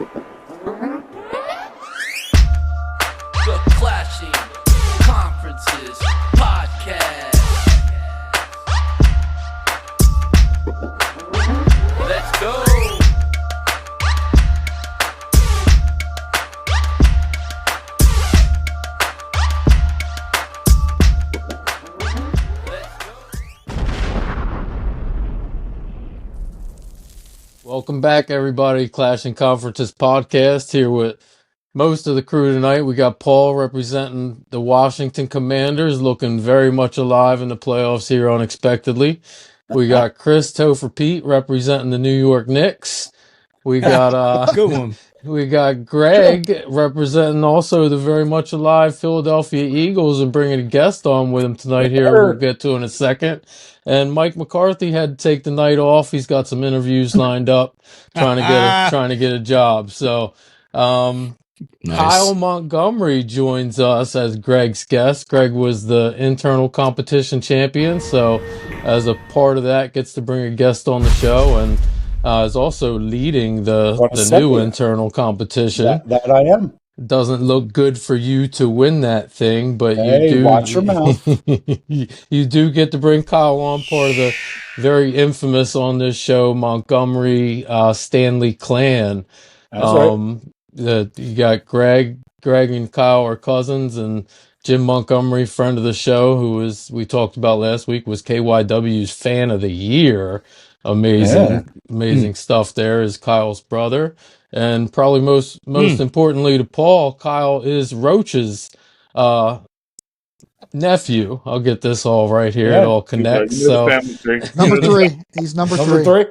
The Clashing Conferences Podcast. Let's go. Welcome back, everybody. Clashing Conferences Podcast here with most of the crew tonight. We got Paul representing the Washington Commanders, looking very much alive in the playoffs here unexpectedly. We got Chris Topher Pete representing the New York Knicks. We got Good one. we got Greg representing also the very much alive Philadelphia Eagles and bringing a guest on with him tonight here we'll get to in a second. And Mike McCarthy had to take the night off. He's got some interviews lined up trying to get a job. So Nice. Kyle Montgomery joins us as Greg's guest. Greg was the internal competition champion, so as a part of that, gets to bring a guest on the show and is also leading the new internal competition. That I am. Doesn't look good for you to win that thing, but Hey, you do. watch your mouth. You do get to bring Kyle on, part of the very infamous on this show Montgomery Stanley clan. That's right. You got Greg and Kyle are cousins, and Jim Montgomery, friend of the show, we talked about last week, was KYW's fan of the year. Amazing stuff there, is Kyle's brother. And probably most importantly to Paul, Kyle is Roach's nephew. I'll get this all right here. It all connects. So Number 3. He's number three.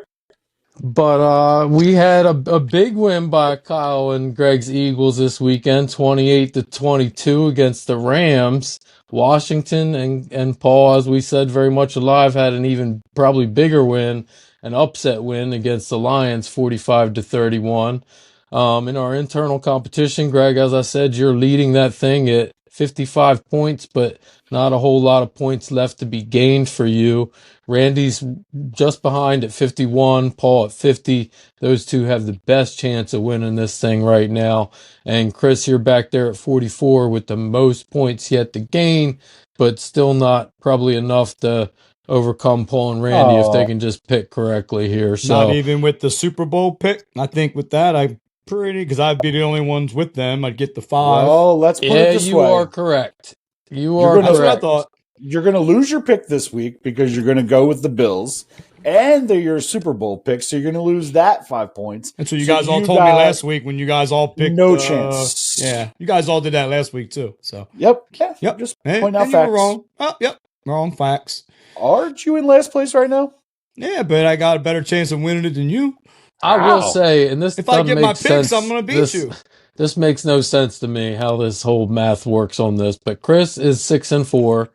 But we had a big win by Kyle and Greg's Eagles this weekend, 28-22 against the Rams. Washington and Paul, as we said, very much alive, had an even probably bigger win, an upset win against the Lions, 45-31. In our internal competition, Greg, as I said, you're leading that thing at 55 points, but not a whole lot of points left to be gained for you. Randy's just behind at 51, Paul at 50. Those two have the best chance of winning this thing right now. And Chris, you're back there at 44 with the most points yet to gain, but still not probably enough to overcome Paul and Randy if they can just pick correctly here. So not even with the Super Bowl pick. I think with that, because I'd be the only ones with them. I'd get the 5. Well, let's put it this way. You are correct. That's what I thought. You're going to lose your pick this week because you're going to go with the Bills, and they're your Super Bowl pick, so you're going to lose that 5 points. And so you guys all told me last week when you guys all picked. No chance. Yeah, you guys all did that last week too. So Yep. Just point out you facts. were wrong. Oh, yep, wrong facts. Aren't you in last place right now? Yeah, but I got a better chance of winning it than you. I will say, and this if I get my make picks, sense, I'm going to beat you. This makes no sense to me how this whole math works on this. But Chris is 6-4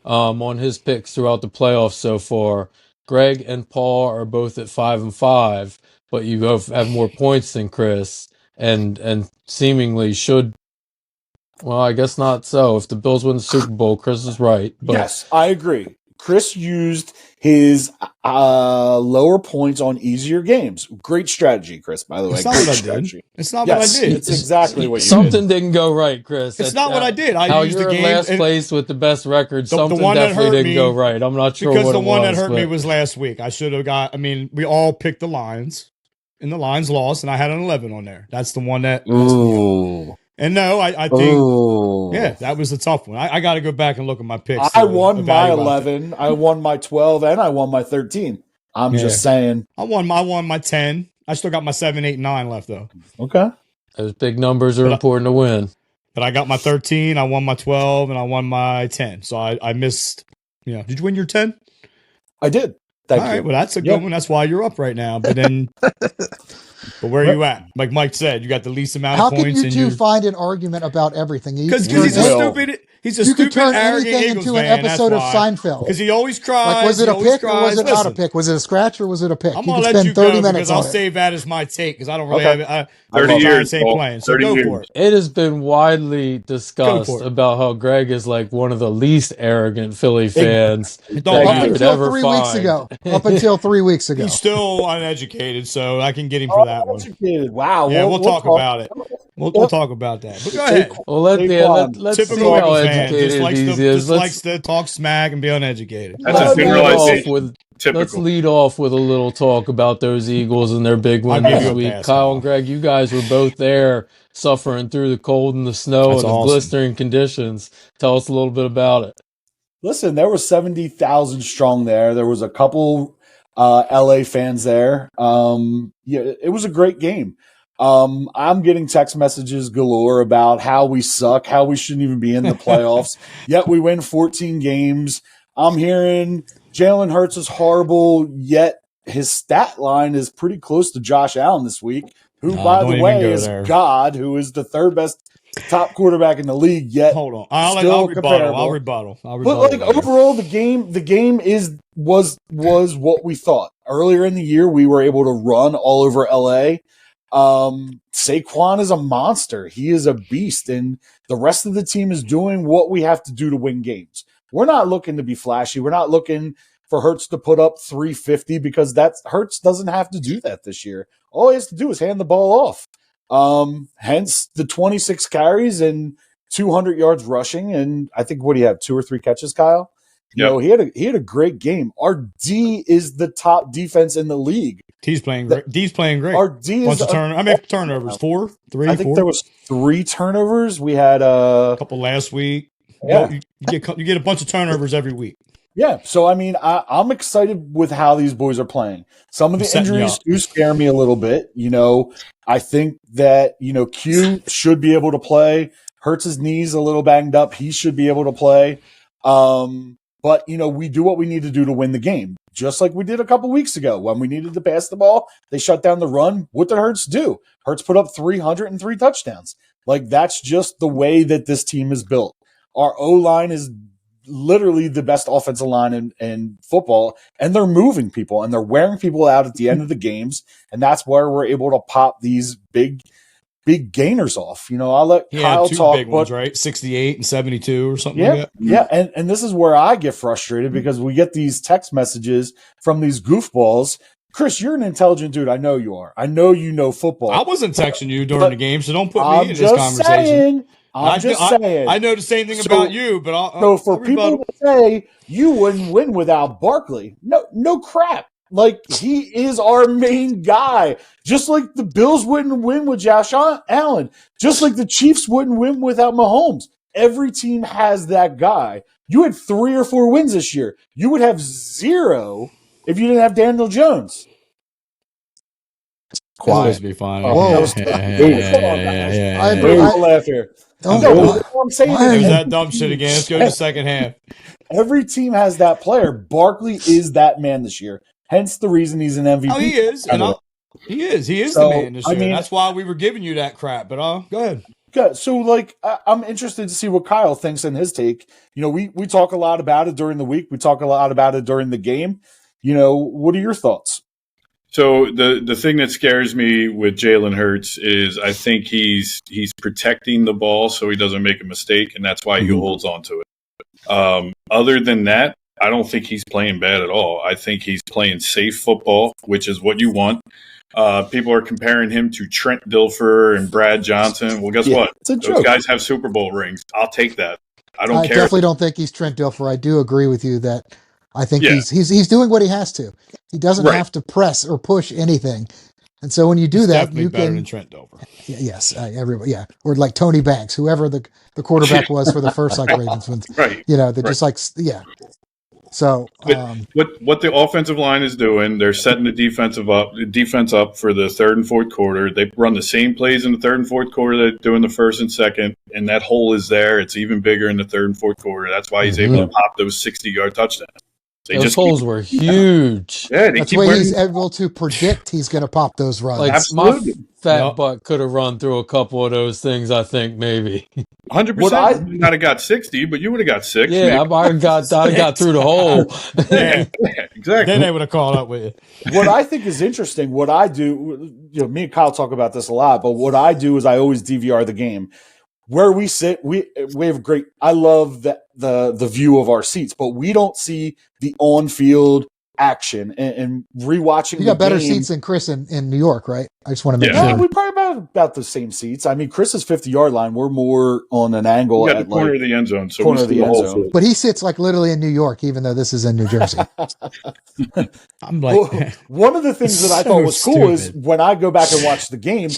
on his picks throughout the playoffs so far. Greg and Paul are both at 5-5, but you both have more points than Chris, and seemingly should. Well, I guess not so. If the Bills win the Super Bowl, Chris is right. But yes, I agree. Chris used his lower points on easier games. Great strategy, Chris, by the way. It's not what I did. It's not what I did. It's exactly what you Something didn't go right, Chris. It's not what I did. How used you're the game in last place with the best record. Something one that definitely hurt didn't me, go right. I'm not sure because what the it one was, that hurt me was last week. I should have got. I mean, we all picked the Lions, and the Lions lost, and I had an 11 on there. That's the one that. Ooh. And no, I think, yeah, that was a tough one. I got to go back and look at my picks. I won my 11, I won my 12, and I won my 13. I'm just saying. I won my 10. I still got my 7, 8, 9 left, though. Okay. Those big numbers are important to win. But I got my 13, I won my 12, and I won my 10. So I missed, Did you win your 10? I did. Thank you. All right, well, that's a good one. That's why you're up right now. But then... But where are you at? Like Mike said, you got the least amount of points. How can you two find an argument about everything? Because he's a stupid. He's a You could stupid, turn arrogant anything Eagles into an fan, episode of that's why. Seinfeld. Because he always cries. Like, was it a pick or was it not a Listen, pick? Was it a scratch or was it a pick? I'm You going could to let spend you 30 go minutes because I'll on it. save that as my take because I don't really Okay. have 30 I'm years, say Paul. playing. So 30 go years. for it. It has been widely Go discussed for it. about how Greg is like one of the least arrogant Philly fans It that don't you Up matter. could until ever 3 find. weeks ago. Up until 3 weeks ago. He's still uneducated, so I can get him for that one. Uneducated. Wow. Yeah, we'll talk about it. We'll talk about that. But go ahead. Well, let's see Typical how Eagles fan educated just likes he to is. likes to talk smack and be uneducated. That's a Let's lead off generalization. with Typical. let's lead off with a little talk about those Eagles and their big win I'll give this you a week. pass, Kyle Kyle. and Greg, you guys were both there, suffering through the cold and the snow That's and the awesome. blistering conditions. Tell us a little bit about it. Listen, there were 70,000 strong there. There was a couple LA fans there. Yeah, it was a great game. I'm getting text messages galore about how we suck, how we shouldn't even be in the playoffs. Yet we win 14 games. I'm hearing Jalen Hurts is horrible, yet his stat line is pretty close to Josh Allen this week, who, by don't the even way, go is there. God, who is the third best top quarterback in the league, yet Hold on. I'll still rebuttal. comparable. I'll rebuttal. But like later. overall, the game was what we thought. Earlier in the year, we were able to run all over LA. Saquon is a monster. He is a beast, and the rest of the team is doing what we have to do to win games. We're not looking to be flashy. We're not looking for Hurts to put up 350 because Hurts doesn't have to do that this year. All he has to do is hand the ball off. Hence the 26 carries and 200 yards rushing, and I think what do you have, 2 or 3 catches, Kyle? You know, he had a great game. Our D is the top defense in the league. D's playing great. D's playing great. Our D is turnovers. 4, 3, I think 4. there was 3 turnovers. We had a couple last week. Yeah. You get a bunch of turnovers every week. Yeah, so I mean, I'm excited with how these boys are playing. Some of the injuries do scare me a little bit. You know, I think that, Q should be able to play. Hurts his knees a little banged up. He should be able to play. But, we do what we need to do to win the game, just like we did a couple weeks ago when we needed to pass the ball. They shut down the run. What did Hurts do? Hurts put up 303 touchdowns. Like, that's just the way that this team is built. Our O-line is literally the best offensive line in football, and they're moving people and they're wearing people out at the end of the games, and that's where we're able to pop these big gainers off. I'll let Kyle two talk. Big ones, right? 68 and 72 or something like that. Yeah, and this is where I get frustrated because we get these text messages from these goofballs. Chris, you're an intelligent dude. I know you are. I know you know football. I wasn't texting you during the game, so don't put me in this just conversation. I'm just saying. I know the same thing about you, but I'll people to say you wouldn't win without Barkley, no crap. Like, he is our main guy. Just like the Bills wouldn't win with Josh Allen. Just like the Chiefs wouldn't win without Mahomes. Every team has that guy. You had 3 or 4 wins this year. You would have 0 if you didn't have Daniel Jones. Quiet. Be fine. Whoa. Don't laugh here. I'm saying There's that dumb shit again. Let's go to the second half. Every team has that player. Barkley is that man this year. Hence the reason he's an MVP. Oh, he is. He is So, the man this year. That's why we were giving you that crap. But go ahead. Good. So, I'm interested to see what Kyle thinks in his take. We talk a lot about it during the week. We talk a lot about it during the game. What are your thoughts? So the thing that scares me with Jalen Hurts is I think he's protecting the ball so he doesn't make a mistake, and that's why he holds on to it. Other than that, I don't think he's playing bad at all. I think he's playing safe football, which is what you want. People are comparing him to Trent Dilfer and Brad Johnson. Well, guess what? Those guys have Super Bowl rings. I'll take that. I don't care. I definitely don't think he's Trent Dilfer. I do agree with you that I think he's doing what he has to. He doesn't have to press or push anything. And so when you do that, you better can than Trent Dilfer. Yes, everybody, or like Tony Banks, whoever the quarterback was for the first Ravens ones. Right. Just So what the offensive line is doing, they're setting the defense up for the third and fourth quarter. They run the same plays in the third and fourth quarter they do in the first and second, and that hole is there. It's even bigger in the third and fourth quarter. That's why he's able to pop those 60-yard touchdowns. Those holes were huge. Yeah, That's why he's able to predict he's going to pop those runs. Like Absolutely. my fat butt could have run through a couple of those things. I think maybe 100%. You might have got 60, but you would have got 6. Yeah, I got through the hole. Yeah, exactly. Then they would have caught up with you. What I think is interesting, what I do, me and Kyle talk about this a lot, but what I do is I always DVR the game. Where we sit, we have great. I love the view of our seats, but we don't see the on field action and rewatching. You got better seats than Chris in New York, right? I just want to make sure. sure. We probably about the same seats. I mean, Chris's 50-yard line. We're more on an angle we got at the corner of the end zone. So corner of the end zone. But he sits like literally in New York, even though this is in New Jersey. I'm like, one of the things that I thought was cool is when I go back and watch the game,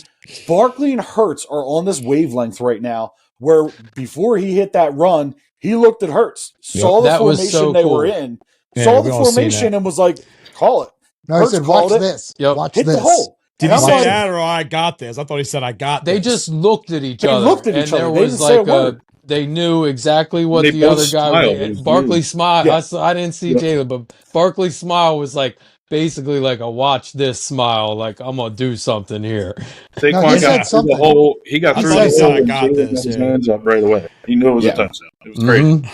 Barkley and Hurts are on this wavelength right now. Where before he hit that run, he looked at Hurts, saw the formation they were in, saw the formation, and was like, "Call it." No, he said, "Watch this. Watch hit this." The hole. Did he say that or I got this? I thought he said I got this. They just looked at each other. There was they knew exactly what the other guy was. Barkley smiled. Yeah. I didn't see Jalen, but Barkley's smile was like basically like a watch this smile, like I'm gonna do something here. Saquon got through the hole. He got through the hole. I got this. His hands up right away. He knew it was a touchdown. It was crazy.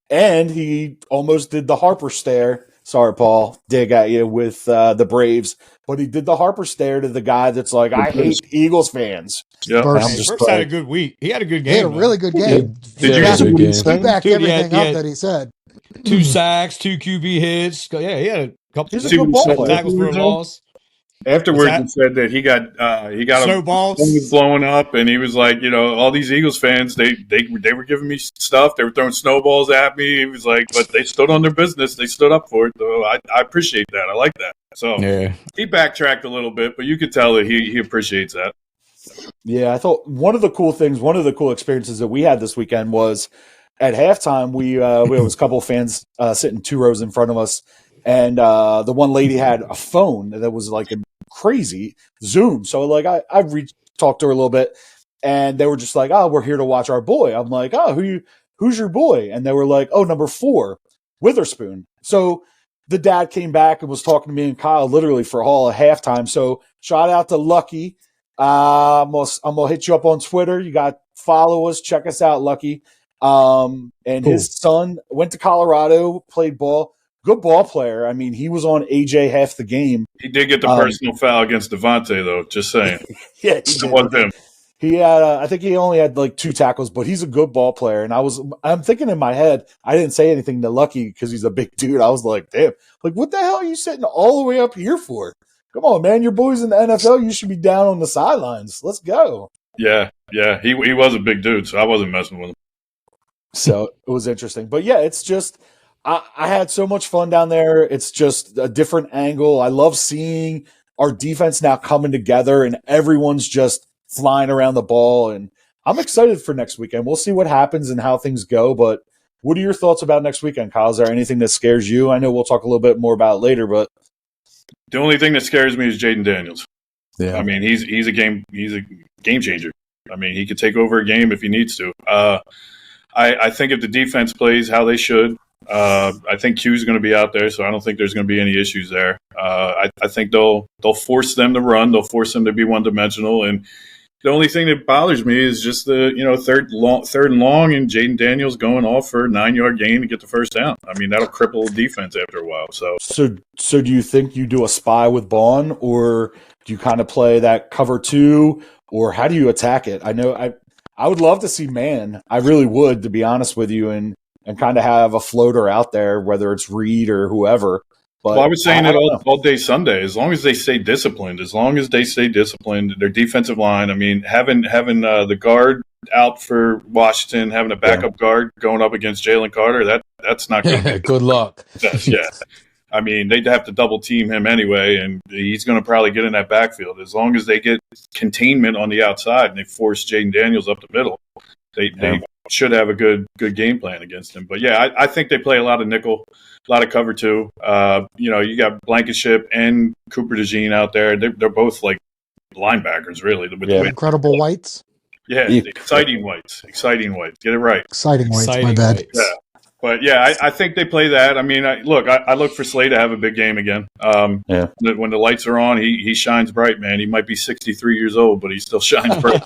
And he almost did the Harper stare. Sorry, Paul, dig at you with the Braves, but he did the Harper stare to the guy that's like, I hate Eagles fans. Yeah, Burks had a good week. He had a good game. He had a really good game. He backed everything up that he said. 2 sacks, 2 QB hits. Yeah, he had a couple of tackles for a loss. Afterwards, he said that he got snowballs was blowing up, and he was like, all these Eagles fans, they were giving me stuff, they were throwing snowballs at me. He was like, but they stood on their business, they stood up for it. So I appreciate that. I like that. So he backtracked a little bit, but you could tell that he appreciates that. Yeah, I thought one of the cool experiences that we had this weekend was at halftime. We was a couple of fans sitting 2 rows in front of us, and the one lady had a phone that was like a crazy Zoom. So like I talked to her a little bit, and they were just like, "Oh, we're here to watch our boy." I'm like, "Oh, who's your boy?" And they were like, "Oh, number 4, Witherspoon." So the dad came back and was talking to me and Kyle literally for all of halftime. So shout out to Lucky. I'm gonna hit you up on Twitter. You got follow us, check us out, Lucky. And his son went to Colorado, played ball. Good ball player. I mean, he was on AJ half the game. He did get the personal foul against Devontae, though. Just saying. Yeah, it was him. He had, I think he only had like 2 tackles, but he's a good ball player. And I'm thinking in my head, I didn't say anything to Lucky because he's a big dude. I was like, damn, like what the hell are you sitting all the way up here for? Come on, man, your boy's in the NFL. You should be down on the sidelines. Let's go. Yeah, he was a big dude, so I wasn't messing with him. So it was interesting, but yeah, it's just. I had so much fun down there. It's just a different angle. I love seeing our defense now coming together and everyone's just flying around the ball. And I'm excited for next weekend. We'll see what happens and how things go. But what are your thoughts about next weekend, Kyle? Is there anything that scares you? I know we'll talk a little bit more about it later, but the only thing that scares me is Jaden Daniels. Yeah, I mean he's a game changer. I mean he could take over a game if he needs to. I think if the defense plays how they should. I think Q's going to be out there, so I don't think there's going to be any issues there. I think they'll force them to run. They'll force them to be one-dimensional. And the only thing that bothers me is just the third and long, and Jaden Daniels going off for a 9-yard gain to get the first down. I mean that'll cripple defense after a while. So do you think you do a spy with Bond, or do you kind of play that cover 2, or how do you attack it? I know I would love to see man. I really would, to be honest with you, and kind of have a floater out there, whether it's Reed or whoever. But I was saying it all day Sunday. As long as they stay disciplined, their defensive line. I mean, having the guard out for Washington, having a backup guard going up against Jalen Carter, that's not good. Good luck. Yeah. I mean, they'd have to double team him anyway, and he's going to probably get in that backfield. As long as they get containment on the outside and they force Jaden Daniels up the middle, they should have a good game plan against him. But yeah, I think they play a lot of nickel, a lot of cover 2. You got Blankenship and Cooper DeJean out there. They're both like linebackers, really. Incredible whites. Yeah, exciting whites. Get it right. Exciting whites. My bad. Yeah. But yeah, I think they play that. I mean, I look for Slay to have a big game again. Yeah. When the lights are on, he shines bright, man. He might be 63 years old, but he still shines bright.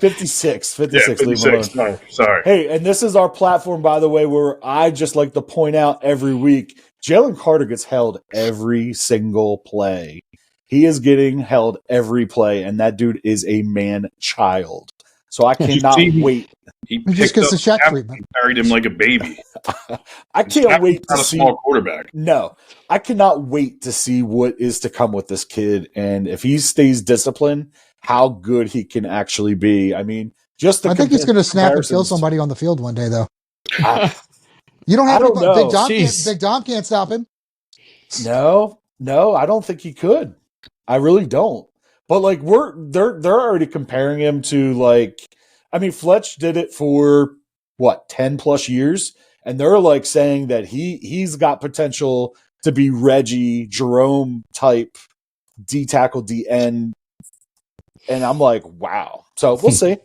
56. Yeah, 56. Sorry. Hey, and this is our platform, by the way, where I just like to point out every week, Jalen Carter gets held every single play. He is getting held every play, and that dude is a man-child. So I cannot wait. He just gets the Shaq treatment. Carried him like a baby. I can't wait to see. Not a small quarterback. No, I cannot wait to see what is to come with this kid, and if he stays disciplined, how good he can actually be. I mean, I think he's going to snap and kill somebody on the field one day, though. You don't have Big Dom can't stop him. No, I don't think he could. I really don't. But like they're already comparing him to like, I mean, Fletch did it for 10 plus years, and they're like saying that he's got potential to be Reggie Jerome type D tackle D end, and I'm like, wow. So we'll see.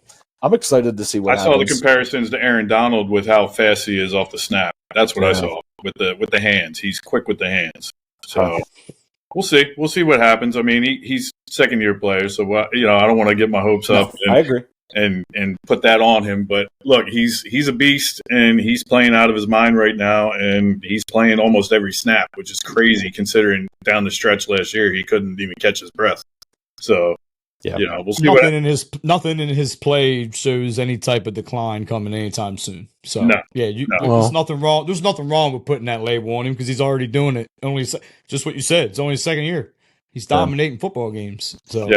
I'm excited to see what happens. I saw the comparisons to Aaron Donald with how fast he is off the snap. That's what I saw with the hands. He's quick with the hands. So we'll see. We'll see what happens. I mean, he's second-year player, so I don't want to get my hopes up. I agree. And put that on him. But look, he's a beast, and he's playing out of his mind right now, and he's playing almost every snap, which is crazy considering down the stretch last year he couldn't even catch his breath. So. Yeah, we'll see. Nothing in his play shows any type of decline coming anytime soon. So there's nothing wrong. There's nothing wrong with putting that label on him because he's already doing it. Only just what you said. It's only his second year. He's dominating football games. So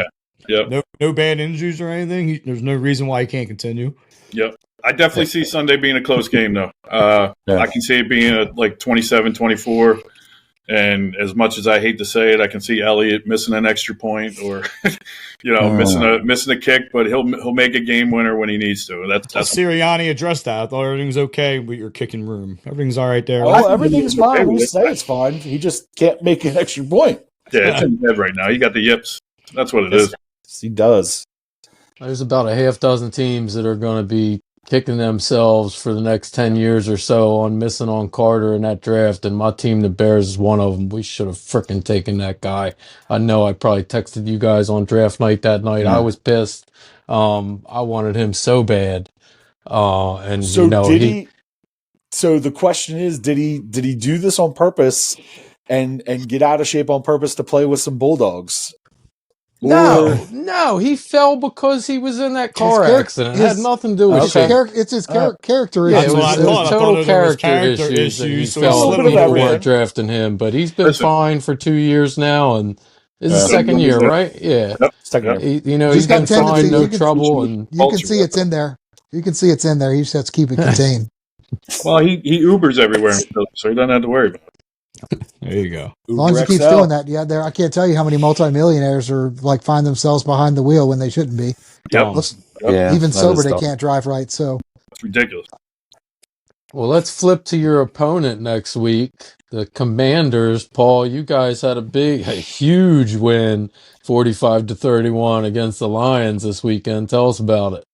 no bad injuries or anything. There's no reason why he can't continue. Yep. I definitely see Sunday being a close game though. I can see it being like 27-24. And as much as I hate to say it, I can see Elliott missing an extra point or, missing a kick, but he'll make a game winner when he needs to. That's Sirianni addressed that. I thought everything's okay with your kicking room. Everything's all right there. Oh, everything's fine. We say it's fine. He just can't make an extra point. Yeah, it's in his head right now. He got the yips. That's what it is. He does. There's about a half dozen teams that are going to be kicking themselves for the next 10 years or so on missing on Carter in that draft, and my team, the Bears, is one of them. We should have frickin' taken that guy. I know I probably texted you guys on draft night that night. I was pissed. I wanted him so bad. And so So the question is, did he do this on purpose and get out of shape on purpose to play with some Bulldogs? No, he fell because he was in that car accident. It had nothing to do with it's his character issues. issues. It was total character issues that he felt people weren't drafting him. But he's been fine for 2 years now, and this is his second year, right? Yeah. He's been fine, no trouble. And you can see it's in there. You can see it's in there. He just has to keep it contained. Well, he Ubers everywhere, so he doesn't have to worry about it. There you go. As long as he keeps doing that, I can't tell you how many multimillionaires are like find themselves behind the wheel when they shouldn't be. Even sober, they can't drive right. So it's ridiculous. Well, let's flip to your opponent next week, the Commanders. Paul, you guys had a huge win, 45-31 against the Lions this weekend. Tell us about it.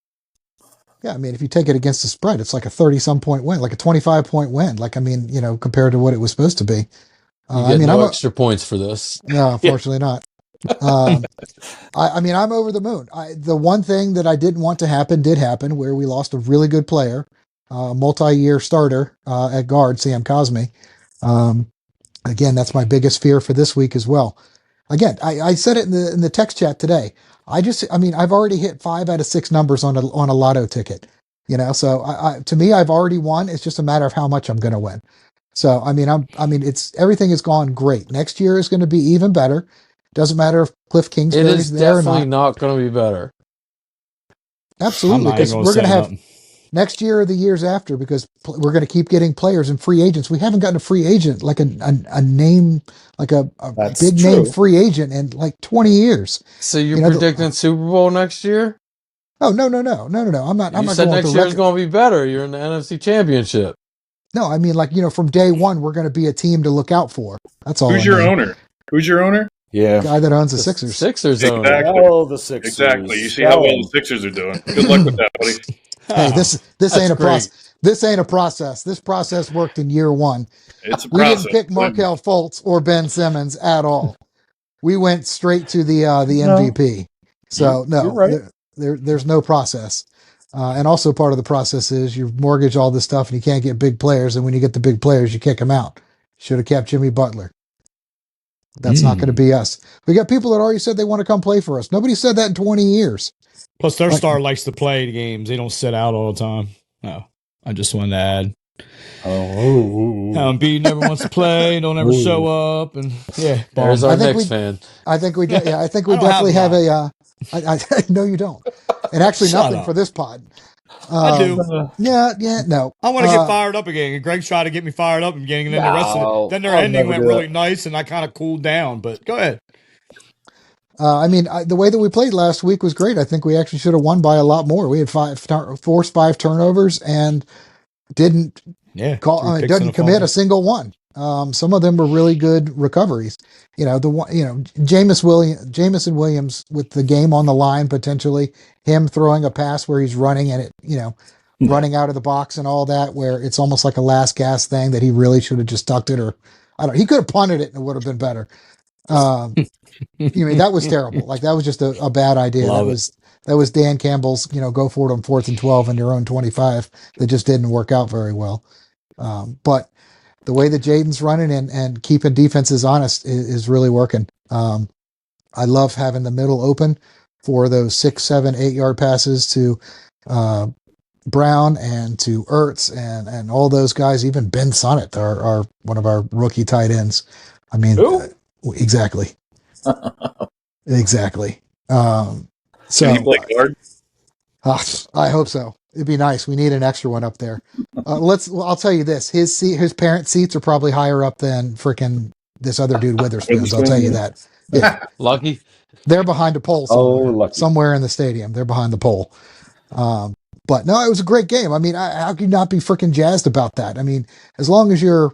Yeah, I mean, if you take it against the spread, it's like a 30-some point win, like a 25-point win. Like, I mean, compared to what it was supposed to be. I'm extra points for this. No, unfortunately not. I'm over the moon. The one thing that I didn't want to happen did happen, where we lost a really good player, multi-year starter at guard, Sam Cosme. Again, that's my biggest fear for this week as well. Again, I said it in the text chat today. I've already hit 5 out of 6 numbers on a lotto ticket, so to me, I've already won. It's just a matter of how much I'm going to win. So, everything has gone great. Next year is going to be even better. Doesn't matter if Cliff Kingsbury's there or not. It is definitely not going to be better. Absolutely, because we're going to have next year or the years after, because we're going to keep getting players and free agents. We haven't gotten a free agent, like a name, like a big name free agent in like 20 years. So you're predicting Super Bowl next year? Oh, no. I'm not. You said next year's going to be better. You're in the NFC Championship. No, I mean, from day one, we're going to be a team to look out for. That's all. Who's your owner? Yeah. The guy that owns the Sixers. Sixers exactly. owner. Oh, the Sixers. Exactly. You see how well the Sixers are doing. Good luck with that, buddy. Hey, this ain't a great. process. This ain't a process. This process worked in year one. It's a We process. didn't pick Markelle Fultz or Ben Simmons at all. We went straight to the MVP. So You're right. there's no process. And also part of the process is you mortgage all this stuff and you can't get big players. And when you get the big players, you kick them out. Should have kept Jimmy Butler. That's not going to be us. We got people that already said they want to come play for us. Nobody said that in 20 years. Plus, their star likes to play the games. They don't sit out all the time. No, I just wanted to add. Embiid never wants to play. Don't ever show up, and there's our Knicks fan. I think we definitely have a. I no, you don't. And actually, nothing for this pod. I do. No. I want to get fired up again. Greg's tried to get me fired up in the beginning, and then the rest of it. Then their ending went really nice, and I kind of cooled down. But go ahead. The way that we played last week was great. I think we actually should have won by a lot more. We had forced 5 turnovers and didn't commit a single one. Some of them were really good recoveries. Jamison Williams with the game on the line, potentially him throwing a pass where he's running and it, running out of the box and all that, where it's almost like a last gasp thing that he really should have just tucked it, or he could have punted it and it would have been better. That was terrible. Like that was just a bad idea. That was Dan Campbell's, go for it on 4th and 12 in your own 25. That just didn't work out very well. But the way that Jaden's running and keeping defenses honest is really working. I love having the middle open for those 6, 7, 8 yard passes to Brown and to Ertz and all those guys. Even Ben Sonnett, our one of our rookie tight ends. Exactly. Exactly. So Can he play guard? I hope so. It'd be nice. We need an extra one up there. I'll tell you this: his parent seats are probably higher up than freaking this other dude Witherspoon's. I'll tell you that. Yeah, Lucky. They're behind a pole somewhere in the stadium. They're behind the pole. But no, it was a great game. I mean, how could you not be freaking jazzed about that? I mean, as long as there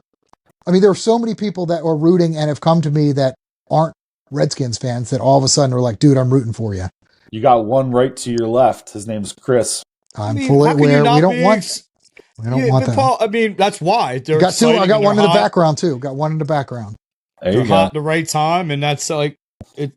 are so many people that are rooting and have come to me that aren't Redskins fans that all of a sudden are like, dude, I'm rooting for you. You got one right to your left. His name's Chris. I'm fully aware. We don't want that. Paul, I mean, that's why. I got one in the background too. Got one in the background. They're hot at the right time, and that's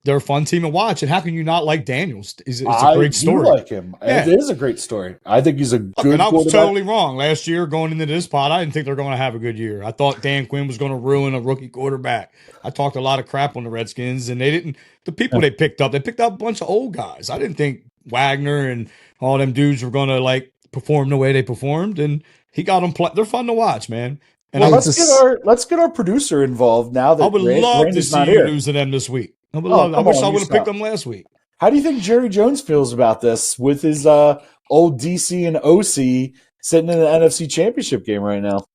they're a fun team to watch. And how can you not like Daniels? It's a great story. I like him. Yeah. It is a great story. I think he's a good. And I was totally wrong last year going into this pod. I didn't think they're going to have a good year. I thought Dan Quinn was going to ruin a rookie quarterback. I talked a lot of crap on the Redskins, and they didn't. The people they picked up a bunch of old guys. I didn't think Wagner and all them dudes were going to perform the way they performed, and he got them. They're fun to watch, man. And let's get our producer involved now that I would love to see you losing them this week. I wish I would have picked them last week. How do you think Jerry Jones feels about this with his old DC and OC sitting in the NFC Championship game right now?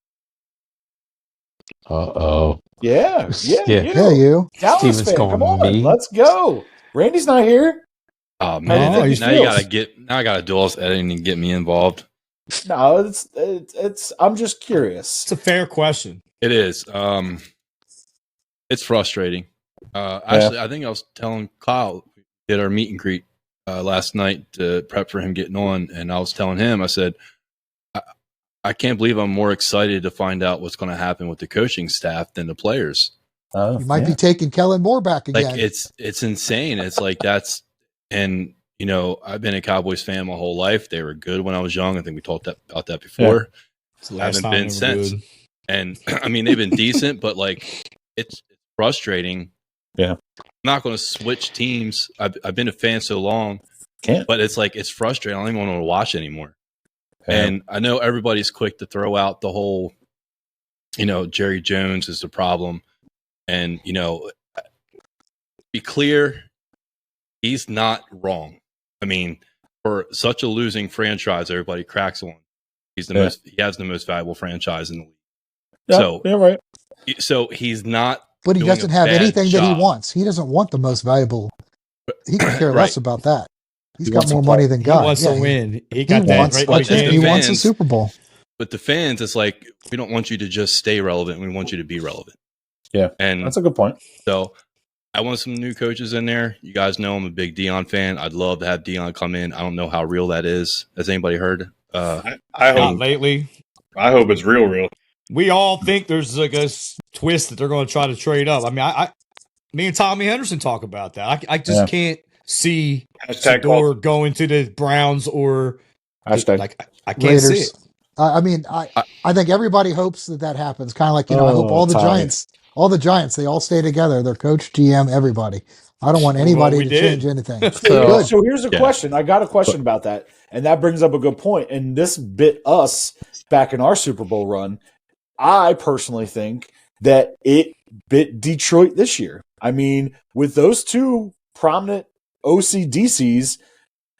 Uh-oh. Yeah. You. Dallas Steven's fan, going come on, me. let's go. Randy's not here. Oh man! I gotta do all this editing and get me involved. No, it's. I'm just curious. It's a fair question. It is. It's frustrating. Actually, I think I was telling Kyle we did our meet and greet last night to prep for him getting on, and I was telling him, I said, I can't believe I'm more excited to find out what's going to happen with the coaching staff than the players. You might be taking Kellen Moore back again. Like it's insane. It's like that's, and I've been a Cowboys fan my whole life. They were good when I was young. I think we talked about that before. Yeah. Haven't been since. Good. And I mean, they've been decent, but it's frustrating. Yeah. I'm not going to switch teams. I've been a fan so long, but it's frustrating. I don't even want to watch anymore. Yeah. And I know everybody's quick to throw out the whole, Jerry Jones is the problem. And, be clear, he's not wrong. I mean, for such a losing franchise, everybody cracks on. He has the most valuable franchise in the league. Yeah, right. So he's not. But he doesn't have anything that he wants. He doesn't want the most valuable. He can care less about that. He's got more money than God. He wants to win. He wants a Super Bowl. But the fans, it's like, we don't want you to just stay relevant. We want you to be relevant. Yeah, and that's a good point. So I want some new coaches in there. You guys know I'm a big Dion fan. I'd love to have Dion come in. I don't know how real that is. Has anybody heard I Not hope lately. I hope it's real. We all think there's like a twist that they're going to try to trade up. I mean, me and Tommy Henderson talk about that. I just can't see Shador going to the Browns or I can't Raiders. see it. I mean, I think everybody hopes that happens. Kind of like, I hope all the Giants, they all stay together. Their coach, GM, everybody. I don't want anybody to change anything. So here's a question. I got a question about that. And that brings up a good point. And this bit us back in our Super Bowl run. I personally think that it bit Detroit this year. I mean, with those two prominent OCDCs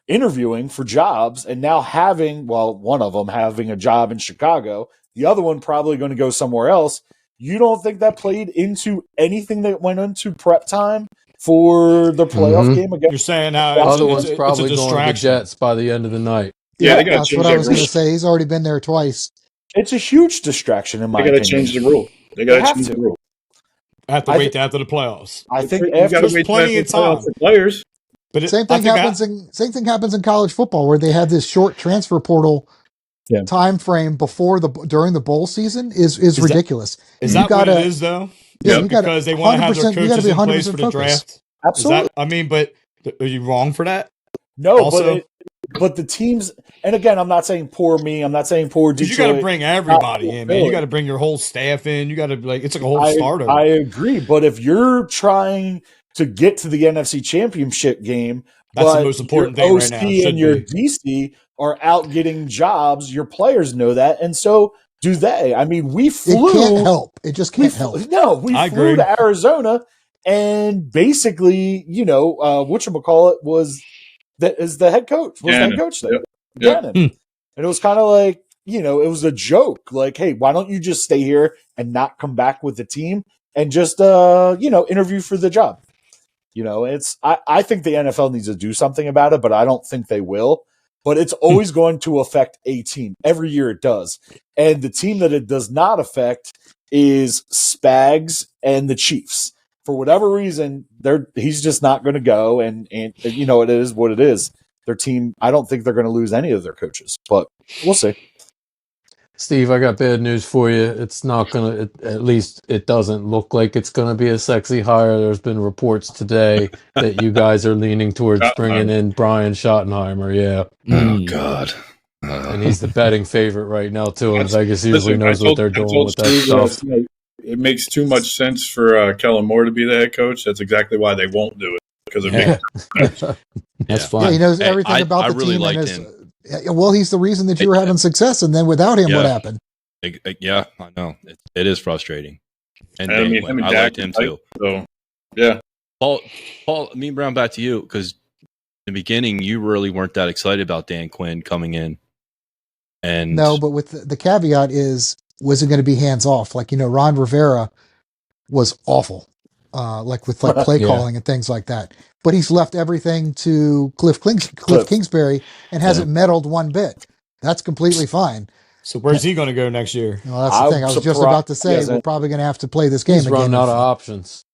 interviewing for jobs and now one of them having a job in Chicago, the other one probably going to go somewhere else. You don't think that played into anything that went into prep time for the playoff game against? You're saying the other one's probably going to the Jets by the end of the night. Yeah, that's what I was going to say. He's already been there twice. It's a huge distraction in my opinion. They got to change the rule. They got to change the rule. I have to wait after the playoffs. I think there's plenty of time for players. But same thing happens in college football where they have this short transfer portal time frame during the bowl season is ridiculous. Is that what it is though? Yeah, because they want to have their coaches in place for the draft. Absolutely. But are you wrong for that? No, also, but the teams, and again, I'm not saying poor me. I'm not saying poor Detroit. You got to bring everybody in, man. You got to bring your whole staff in. You got to it's like a whole starter. I agree, but if you're trying to get to the NFC Championship game, that's the most important thing right now. And your DC are out getting jobs. Your players know that, and so do they. I mean, we flew. It can't help. It just can't help. No, we flew to Arizona, and basically, whatchamacallit was that is the head coach. Was the head coach there? Gannon. And it was kind of like, it was a joke. Like, hey, why don't you just stay here and not come back with the team and just, interview for the job? I think the NFL needs to do something about it, but I don't think they will. But it's always going to affect a team. Every year it does. And the team that it does not affect is Spags and the Chiefs. For whatever reason, he's just not going to go. And it is what it is. Their team, I don't think they're going to lose any of their coaches, but we'll see. Steve, I got bad news for you. It's not going to, at least it doesn't look like it's going to be a sexy hire. There's been reports today that you guys are leaning towards bringing in Brian Schottenheimer. Yeah. Oh, God. And he's the betting favorite right now, too. And Vegas usually knows what they're doing with that stuff. It makes too much sense for Kellen Moore to be the head coach. That's exactly why they won't do it, because it makes sense. That's fine. Yeah, he knows everything about the really team. Liked him. Well, he's the reason that you were having success, and then without him, what happened? Yeah, I know. It is frustrating. And I liked him too. So, yeah. Paul, me and Brown, back to you, because in the beginning, you really weren't that excited about Dan Quinn coming in. And no, but with the caveat was it going to be hands off? Like, Ron Rivera was awful, with play calling and things like that. But he's left everything to Cliff Kingsbury and hasn't meddled one bit. That's completely fine. So where's he going to go next year? Well, that's the thing. I was just about to say we're probably going to have to play this game. He's run out of options.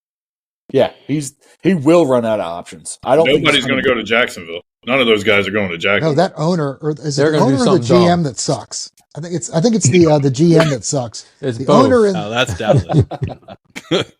Yeah, he will run out of options. Nobody's going to go to Jacksonville. None of those guys are going to Jacksonville. No, that owner, or is it the owner or the GM that sucks? I think it's the GM that sucks. It's the both. owner. That's doubtless.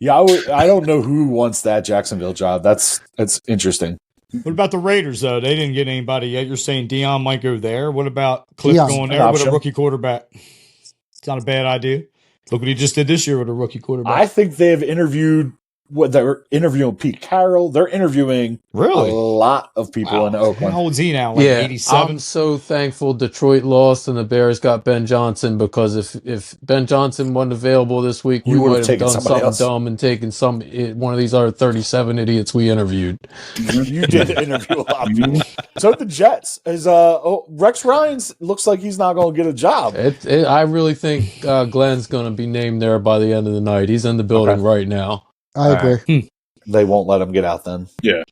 Yeah, I don't know who wants that Jacksonville job. That's interesting. What about the Raiders, though? They didn't get anybody yet. You're saying Dion might go there. What about Cliff going there with a rookie quarterback? It's not a bad idea. Look what he just did this year with a rookie quarterback. I think they've interviewed. They're interviewing Pete Carroll. They're interviewing a lot of people in Oakland. How old is he now? Like 87? I'm so thankful Detroit lost and the Bears got Ben Johnson, because if Ben Johnson wasn't available this week, we would have done something dumb and taken one of these other 37 idiots we interviewed. You did interview a lot of people. So the Jets is Rex Ryan's looks like he's not going to get a job. I really think Glenn's going to be named there by the end of the night. He's in the building right now. I agree. They won't let him get out then. Yeah.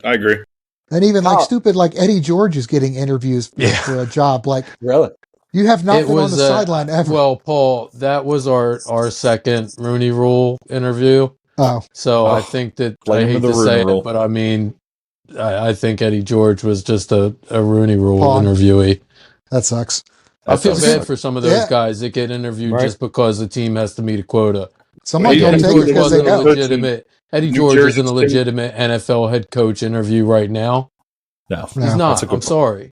I agree. And even stupid Eddie George is getting interviews for a job. Like, really? You have not been on the sideline ever. Well, Paul, that was our second Rooney Rule interview. Oh. So I think that I hate to say it, but I mean, I think Eddie George was just a Rooney Rule Pawn. interviewee. That sucks. I feel bad for some of those guys that get interviewed just because the team has to meet a quota. Someone don't take it because they know. Eddie George isn't a legitimate NFL head coach interview right now. No, he's not. I'm sorry.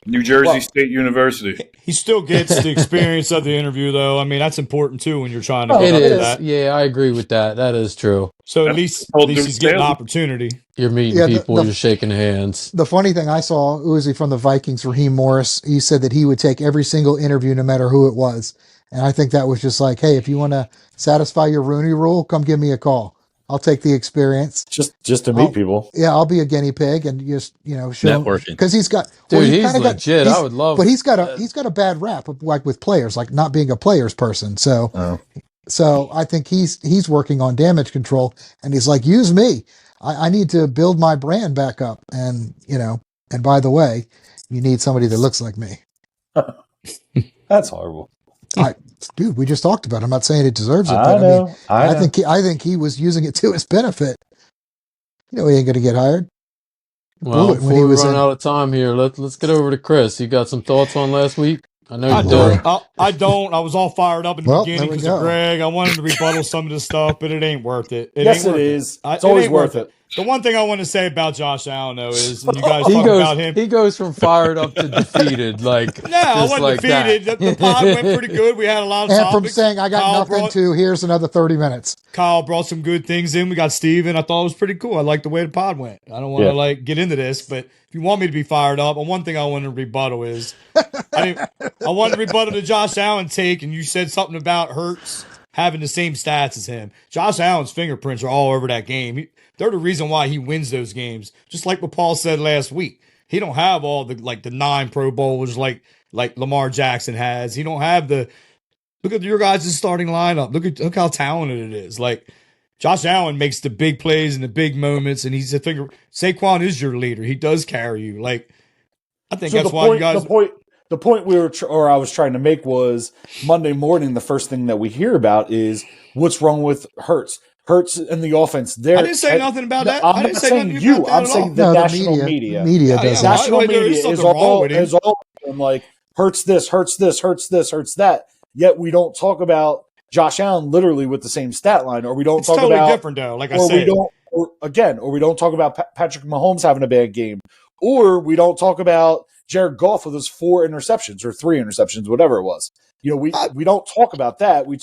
New Jersey State University. He still gets the experience of the interview, though. I mean, that's important too when you're trying to. It is. That. Yeah, I agree with that. That is true. So at least he's getting an opportunity. You're meeting people. You're shaking hands. The funny thing I saw, Uzi from the Vikings, Raheem Morris, he said that he would take every single interview, no matter who it was. And I think that was just like, hey, if you want to satisfy your Rooney Rule, come give me a call. I'll take the experience. Just to meet people. Yeah, I'll be a guinea pig and just, show networking. Because he's got he's legit. I would love but he's got a bad rap like with players, like not being a players person. So I think he's working on damage control and he's like, use me. I need to build my brand back up. And and by the way, you need somebody that looks like me. That's horrible. Dude, we just talked about it. I'm not saying it deserves it, I but know. I think he was using it to his benefit. He ain't going to get hired. Well, before we run out of time here, let's get over to Chris. You got some thoughts on last week? I know you do. I don't. I was all fired up in the beginning because of Greg. I wanted to rebuttal some of this stuff, but it ain't worth it. Yes, it is. It's always worth it. The one thing I want to say about Josh Allen, though, is you guys talk about him. He goes from fired up to defeated. No, I wasn't defeated. The pod went pretty good. We had a lot of topics. And from saying I got nothing to here's another 30 minutes. Kyle brought some good things in. We got Steven. I thought it was pretty cool. I like the way the pod went. I don't want to get into this, but if you want me to be fired up, one thing I want to rebuttal is I wanted to rebuttal the Josh Allen take, and you said something about Hurts having the same stats as him. Josh Allen's fingerprints are all over that game. They're the reason why he wins those games. Just like what Paul said last week. He don't have all the 9 Pro Bowlers like Lamar Jackson has. He don't have look at your guys' starting lineup. Look how talented it is. Josh Allen makes the big plays and the big moments, and he's Saquon is your leader. He does carry you. I think that's why you guys. The point I was trying to make was Monday morning. The first thing that we hear about is what's wrong with Hurts. Hurts in the offense. I didn't say nothing about that. I'm not saying you. I'm saying the national media. Media does. National media is all like Hurts this, Hurts this, Hurts this, Hurts that. Yet we don't talk about Josh Allen literally with the same stat line, or we don't talk totally about different though. Like I said, or we don't talk about Patrick Mahomes having a bad game, or we don't talk about Jared Goff with his 4 interceptions or 3 interceptions, whatever it was. We don't talk about that. We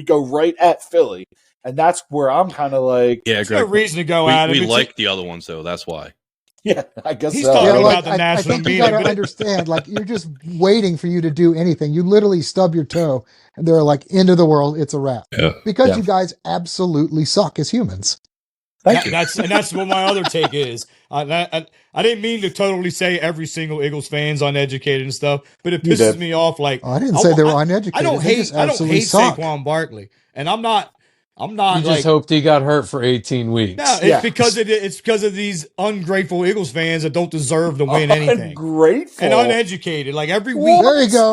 go right at Philly. And that's where I'm kind of like, there's no reason to go at it. We like the other ones though. That's why. Yeah, I guess he's talking about the national I think media. you got to understand, you're just waiting for you to do anything. You literally stub your toe, and they're like, "End of the world, it's a wrap." Yeah. Because you guys absolutely suck as humans. Thank you. That's what my other take is. I didn't mean to totally say every single Eagles fan's uneducated and stuff, but it pisses me off. I didn't say they were uneducated. I don't hate Saquon Barkley, and I'm not. You just hoped he got hurt for 18 weeks. No, it's because of these ungrateful Eagles fans that don't deserve to win anything. Ungrateful and uneducated. Every week. There you go.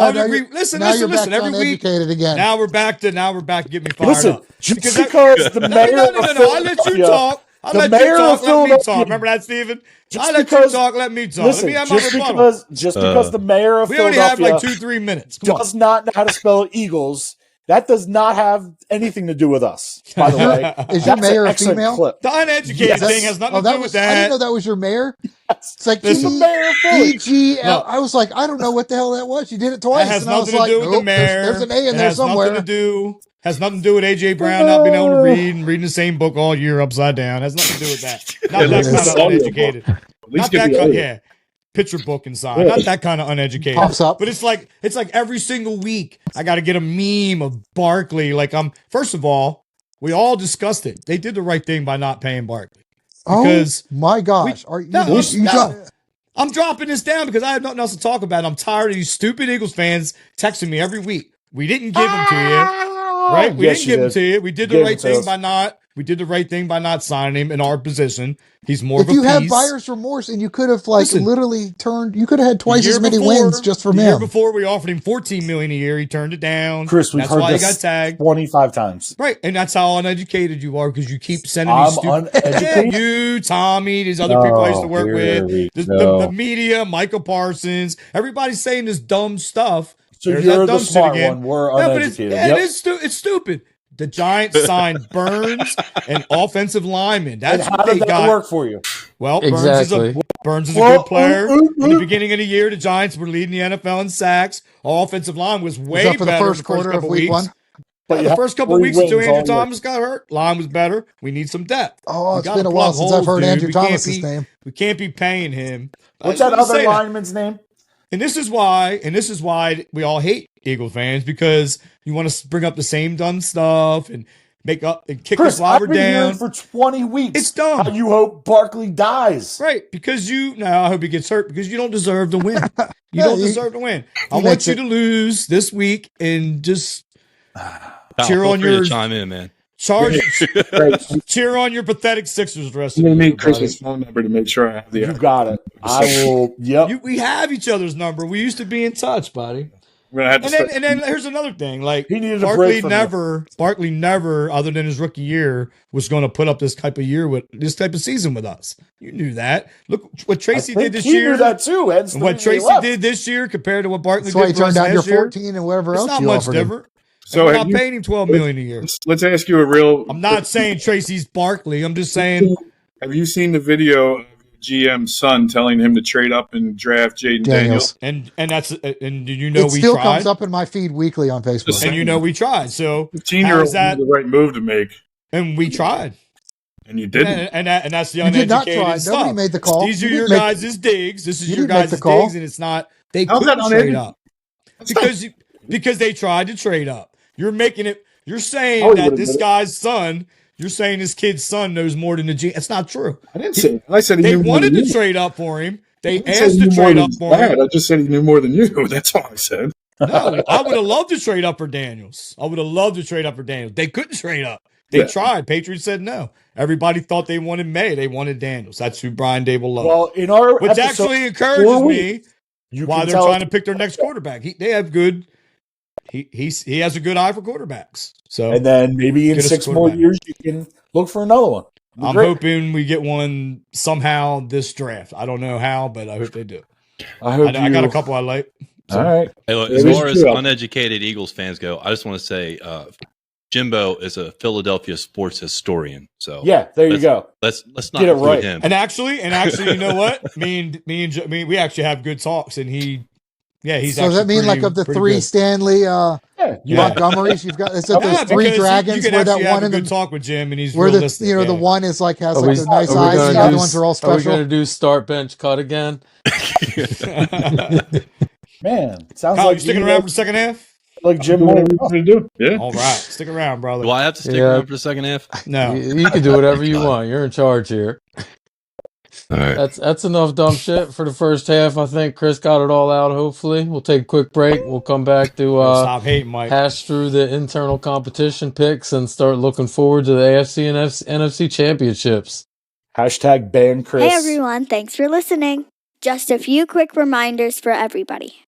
Listen. Every week again. Now we're back to get me fired up. Just because the mayor I let you talk. Let me talk. Remember that, Steven? I let you talk. Let me talk. Listen, let me have my rebuttal. Because the mayor of we only Philadelphia have 2-3 minutes. Does not know how to spell Eagles. That does not have anything to do with us, by the way. Is your mayor a female? Clip. The uneducated thing has nothing to do with that. I didn't know that was your mayor. It's like the mayor of Philly. EGL. I was like, I don't know what the hell that was. You did it twice. That has nothing to do with the mayor. There's an A in there somewhere. Has nothing to do with AJ Brown not being able to read and reading the same book all year upside down. Has nothing to do with that. Not that kind of uneducated. Not that kind. Picture book inside. Not that kind of uneducated. Pops up. But it's like every single week I got to get a meme of Barkley. First of all, we all discussed it. They did the right thing by not paying Barkley. Because my gosh. I'm dropping this down because I have nothing else to talk about. I'm tired of these stupid Eagles fans texting me every week. We didn't give them to you. Right? We didn't give them to you. We did the right thing by not We did the right thing by not signing him in our position. He's more if of a you have piece. buyer's remorse and you could have literally turned, you could have had twice as many before, wins just from the him. year before we offered him $14 million a year. He turned it down. Chris, we've that's heard why this he got tagged 25 times. Right, and that's how uneducated you are because you keep sending I'm these stupid. uneducated. You, Tommy, these other people I used to work with, the media, Michael Parsons, everybody's saying this dumb stuff. So There's you're that dumb the smart shit again. one. We're Yeah, uneducated. but it's stupid. The Giants signed Burns, an offensive lineman. That's and how what did they that got. work for you? Well, Exactly. Burns is a good player. In the beginning of the year, the Giants were leading the NFL in sacks. Our offensive line was way Except for better the first quarter of week one. But the first couple of weeks until Andrew Thomas got hurt, line was better. We need some depth. Oh, it's been a while since I've heard Andrew Thomas's name. We can't be paying him. What's that other lineman's name? And this is why we all hate Eagle fans, because you want to bring up the same dumb stuff and make up and kick Chris, the slobber I've been down hearing for 20 weeks. It's dumb. How you hope Barkley dies. Right, because I hope he gets hurt because you don't deserve to win. You don't deserve to win. I want you to lose this week and just cheer on your chime in, man. Cheer on your pathetic Sixers the rest of the year. Need Chris's phone number to make sure I have the. You got it. I will. Yep. We have each other's number. We used to be in touch, buddy. And then here's another thing. Like, he needed Barkley never, other than his rookie year, was going to put up this type of season with us. You knew that. Look what Tracy did this year. He knew that too. And what Tracy did this year compared to what Barkley did. That's why he turned down your 14 year, and whatever else not you much offered different. him. So we're not paying him $12 million a year. Let's ask you a real. I'm not saying Tracy's Barkley. I'm just saying. Have you seen the video of GM's son telling him to trade up and draft Jaden Daniels? And that's and you it know we still tried. Comes up in my feed weekly on Facebook. And you know we tried. So 15-year-old that the right move to make. And we tried. And you didn't. And that's the uneducated stuff. Nobody made the call. These are your guys' digs. This is your guys' digs, and it's not. They couldn't trade up because they tried to trade up. You're making it. You're saying that this guy's son. You're saying this kid's son knows more than the G. That's not true. I didn't say. I said they wanted to trade up for him. They asked to trade up for him. I just said he knew more than you. That's all I said. No, I would have loved to trade up for Daniels. They couldn't trade up. They tried. Patriots said no. Everybody thought they wanted May. They wanted Daniels. That's who Brian Dable loved. Well, in our which actually encourages me why they're trying to pick their next quarterback. They have good. He has a good eye for quarterbacks. So and then maybe in 6 more years you can look for another one. I'm hoping we get one somehow this draft. I don't know how, but I hope they do. I got a couple I like. So. All right. Hey, look, as far as uneducated Eagles fans go, I just want to say Jimbo is a Philadelphia sports historian. So yeah, there you go. Let's not get it right. Him. And actually, you know what? me and we actually have good talks, and he's. So does that mean like of the three good. Stanley Montgomerys you've got? Is it the three dragons where that one in the talk with Jim and he's where realistic, the one is like has like the nice eyes and the other ones are all special. Are we going to do start bench cut again? Man, sounds Kyle, like you sticking around for the second half. Like Jim, whatever you want to do. Yeah. All right, stick around, brother. Do I have to stick around for the second half? No, you can do whatever you want. You're in charge here. All right. That's enough dumb shit for the first half. I think Chris got it all out. Hopefully, we'll take a quick break. We'll come back to stop hating, Mike. Hash through the internal competition picks and start looking forward to the AFC and NFC championships. Hashtag ban Chris. Hey everyone, thanks for listening. Just a few quick reminders for everybody.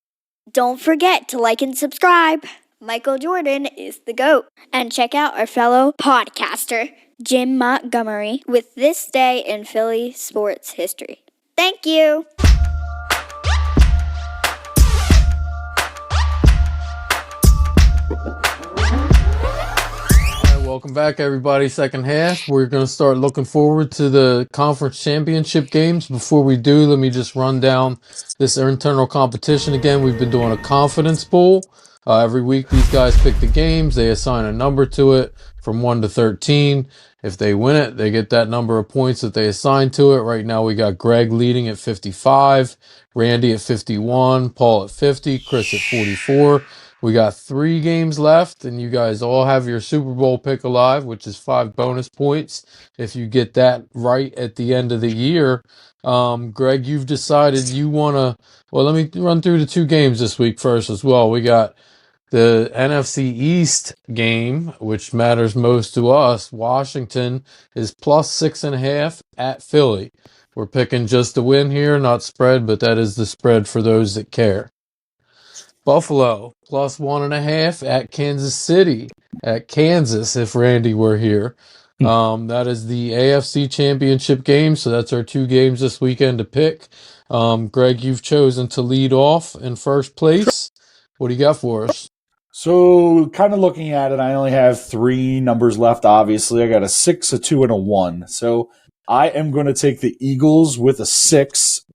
Don't forget to like and subscribe. Michael Jordan is the GOAT. And check out our fellow podcaster, Jim Montgomery, with This Day in Philly Sports History. Thank you. Welcome back, everybody. Second half. We're going to start looking forward to the conference championship games. Before we do, let me just run down this internal competition again. We've been doing a confidence pool. Every week, these guys pick the games. They assign a number to it from 1 to 13. If they win it, they get that number of points that they assign to it. Right now, we got Greg leading at 55, Randy at 51, Paul at 50, Chris at 44. We got 3 games left, and you guys all have your Super Bowl pick alive, which is 5 bonus points if you get that right at the end of the year. Greg, you've decided you want to... Well, let me run through the 2 games this week first as well. We got The NFC East game, which matters most to us, Washington is plus 6.5 at Philly. We're picking just the win here, not spread, but that is the spread for those that care. Buffalo plus 1.5 at Kansas City. At Kansas, if Randy were here. That is the AFC Championship game, so that's our 2 games this weekend to pick. Greg, you've chosen to lead off in first place. What do you got for us? So, kind of looking at it, I only have 3 numbers left, obviously. I got a 6, a 2, and a 1. So, I am going to take the Eagles with a 6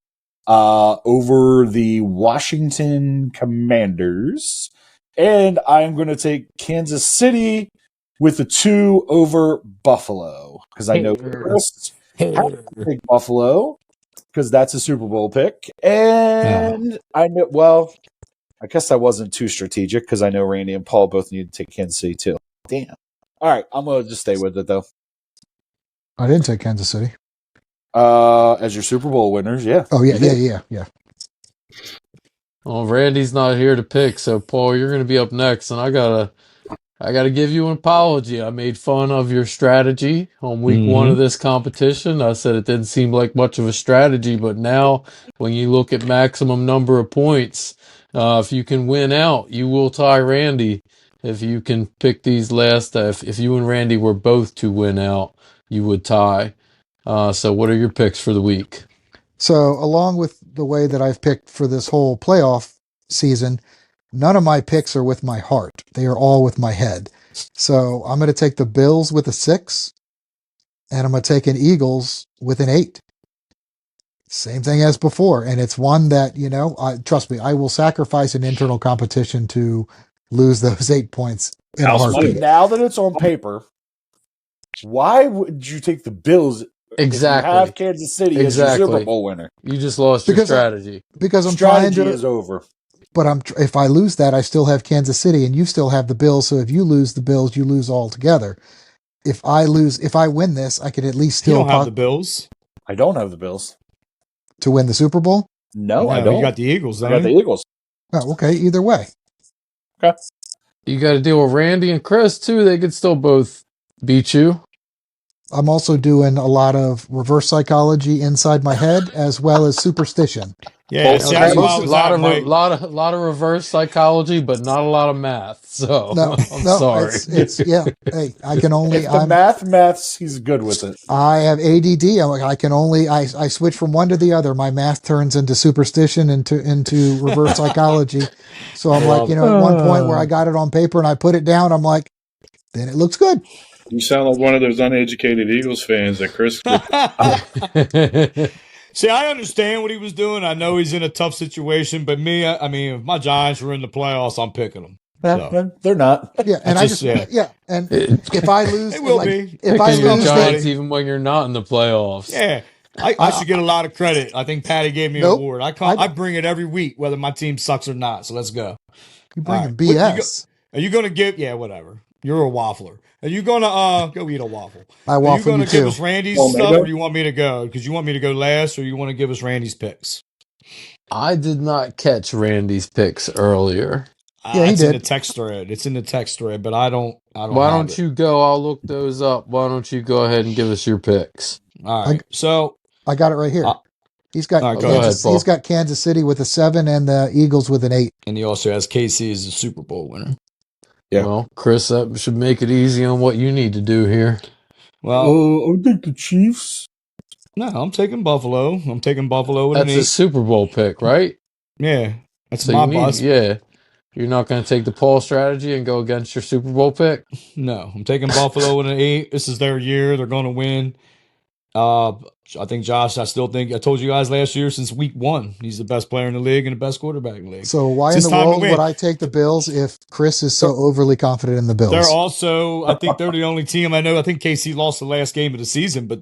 over the Washington Commanders. And I am going to take Kansas City with a 2 over Buffalo. Because I know Chris has to take Buffalo, because that's a Super Bowl pick. And I know, well, I guess I wasn't too strategic because I know Randy and Paul both need to take Kansas City too. Damn. All right, I'm going to just stay with it though. I didn't take Kansas City. As your Super Bowl winners, yeah. Oh, yeah. Well, Randy's not here to pick, so Paul, you're going to be up next, and I gotta give you an apology. I made fun of your strategy on week 1 of this competition. I said it didn't seem like much of a strategy, but now when you look at maximum number of points, if you can win out, you will tie Randy. If you can pick these last, if you and Randy were both to win out, you would tie. So what are your picks for the week? So along with the way that I've picked for this whole playoff season, none of my picks are with my heart. They are all with my head. So I'm going to take the Bills with a 6, and I'm going to take an Eagles with an 8. Same thing as before. And it's one that, trust me, I will sacrifice an internal competition to lose those 8 points in a heartbeat. Now that it's on paper, why would you take the Bills? Exactly. If you have Kansas City as your Super Bowl winner. You just lost your strategy. Because I'm strategy trying to... is over. But if I lose that, I still have Kansas City, and you still have the Bills. So if you lose the Bills, you lose altogether. If I win this, I could at least still. You don't have the Bills. I don't have the Bills to win the Super Bowl. No, I don't. You got the Eagles. I got the Eagles. Oh, okay. Either way. Okay. You got to deal with Randy and Chris too. They could still both beat you. I'm also doing a lot of reverse psychology inside my head, as well as superstition. Yeah, a lot of reverse psychology, but not a lot of math. So no, sorry. It's Hey, I can only. If the maths, he's good with it. I have ADD. I switch from one to the other. My math turns into superstition, into reverse psychology. So I'm like, at one point where I got it on paper and I put it down, I'm like, then it looks good. You sound like one of those uneducated Eagles fans that Chris. See, I understand what he was doing. I know he's in a tough situation, but if my Giants were in the playoffs, I'm picking them. So. They're not. Yeah, and and if I lose, it will be. If I lose, Giants, even when you're not in the playoffs. Yeah, I should get a lot of credit. I think Patty gave me an award. I bring it every week, whether my team sucks or not. So let's go. You bring BS. Are you going to give? Yeah, whatever. You're a waffler. Are you going to go eat a waffle? I waffle. Are you going to give us Randy's stuff, maybe. or do you want me to go? Because you want me to go last, or you want to give us Randy's picks? I did not catch Randy's picks earlier. Yeah, he did. In the text thread. It's in the text thread, but I don't. Why don't you go? I'll look those up. Why don't you go ahead and give us your picks? All right. So I got it right here. He's got he's got Kansas City with a 7 and the Eagles with an 8. And he also has KC as a Super Bowl winner. Yeah. Well, Chris, that should make it easy on what you need to do here. Well, I think the Chiefs. No, I'm taking Buffalo. I'm taking Buffalo with an 8. That's a Super Bowl pick, right? Yeah. That's my bust. Yeah. You're not going to take the Paul strategy and go against your Super Bowl pick? No, I'm taking Buffalo with an 8. This is their year. They're going to win. I think Josh, I told you guys last year since week 1, he's the best player in the league and the best quarterback in the league. So why in the world would I take the Bills if Chris is so overly confident in the Bills? I think they're the only team I know. I think KC lost the last game of the season, but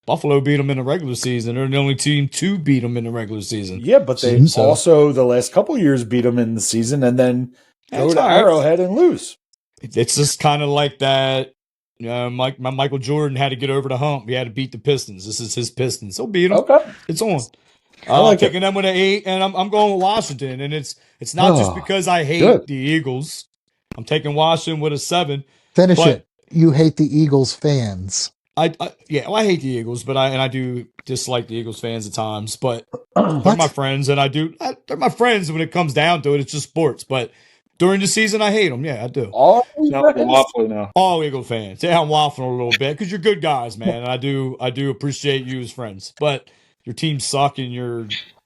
Buffalo beat them in the regular season. They're the only team to beat them in the regular season. Yeah, but they also the last couple of years beat them in the season and then go to Arrowhead and lose. It's just kind of like that. Michael Jordan had to get over the hump. He had to beat the Pistons. This is his Pistons. He'll beat them. Okay. It's on. I'm taking them with an 8, and I'm going with Washington. And it's not just because I hate the Eagles. I'm taking Washington with a 7. Finish it. You hate the Eagles fans. I hate the Eagles, but I do dislike the Eagles fans at times. But they're my friends, and they're my friends when it comes down to it. It's just sports. But during the season, I hate them. Yeah, I do. All waffling now. All Eagle fans. Yeah, I'm waffling a little bit because you're good guys, man. And I do appreciate you as friends. But your team suck, and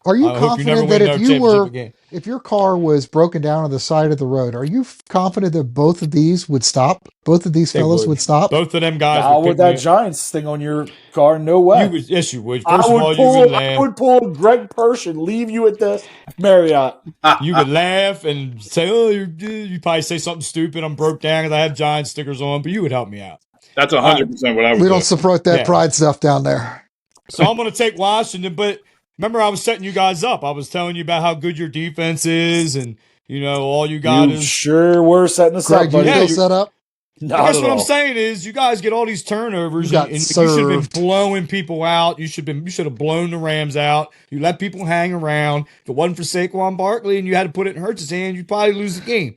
Are you confident that if your car was broken down on the side of the road, are you confident that both of these would stop? Both of these fellas would stop? Both of them guys How would that Giants thing on your car? No way. Yes, you would. First of all, you would laugh. I would pull Greg Persh and leave you at the Marriott. You could laugh and say, "Oh, you probably say something stupid. I'm broke down because I have Giant stickers on," but you would help me out. That's 100% what I would do. We don't support that pride stuff down there. So I'm going to take Washington, but remember I was setting you guys up. I was telling you about how good your defense is, and all you got is sure were setting us up. Greg, you feel set up? I guess what I'm saying is you guys get all these turnovers and you should have been blowing people out. You should have blown the Rams out. You let people hang around. If it wasn't for Saquon Barkley and you had to put it in Hurts' hand, you'd probably lose the game.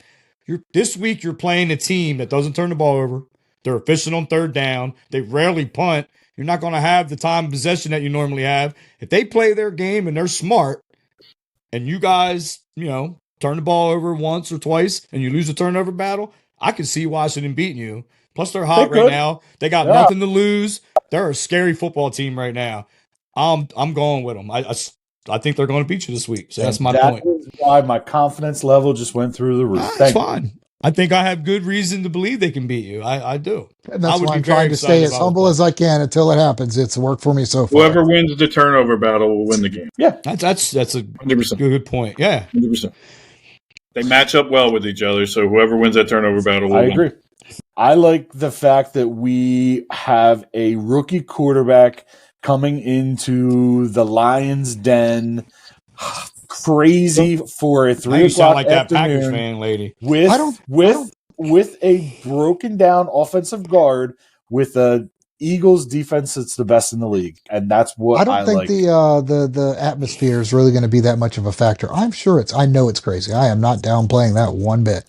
This week you're playing a team that doesn't turn the ball over. They're efficient on third down. They rarely punt. You're not going to have the time of possession that you normally have. If they play their game and they're smart and you guys, turn the ball over once or twice and you lose a turnover battle, I can see Washington beating you. Plus, they're hot right now. They got nothing to lose. They're a scary football team right now. I'm going with them. I think they're going to beat you this week. So that's my point. That is why my confidence level just went through the roof. That's fine. I think I have good reason to believe they can beat you. I do. And that's why I'm trying to stay as humble as I can until it happens. It's worked for me so far. Whoever wins the turnover battle will win the game. Yeah. That's a 100%. Good point. Yeah. 100%. They match up well with each other, so whoever wins that turnover battle will win. I agree. I like the fact that we have a rookie quarterback coming into the Lions' den crazy for a 3 o'clock sound like afternoon that Packers fan lady. With a broken down offensive guard with a Eagles defense that's the best in the league, and that's what I don't think the atmosphere is really going to be that much of a factor. I'm sure I know it's crazy. I am not downplaying that one bit.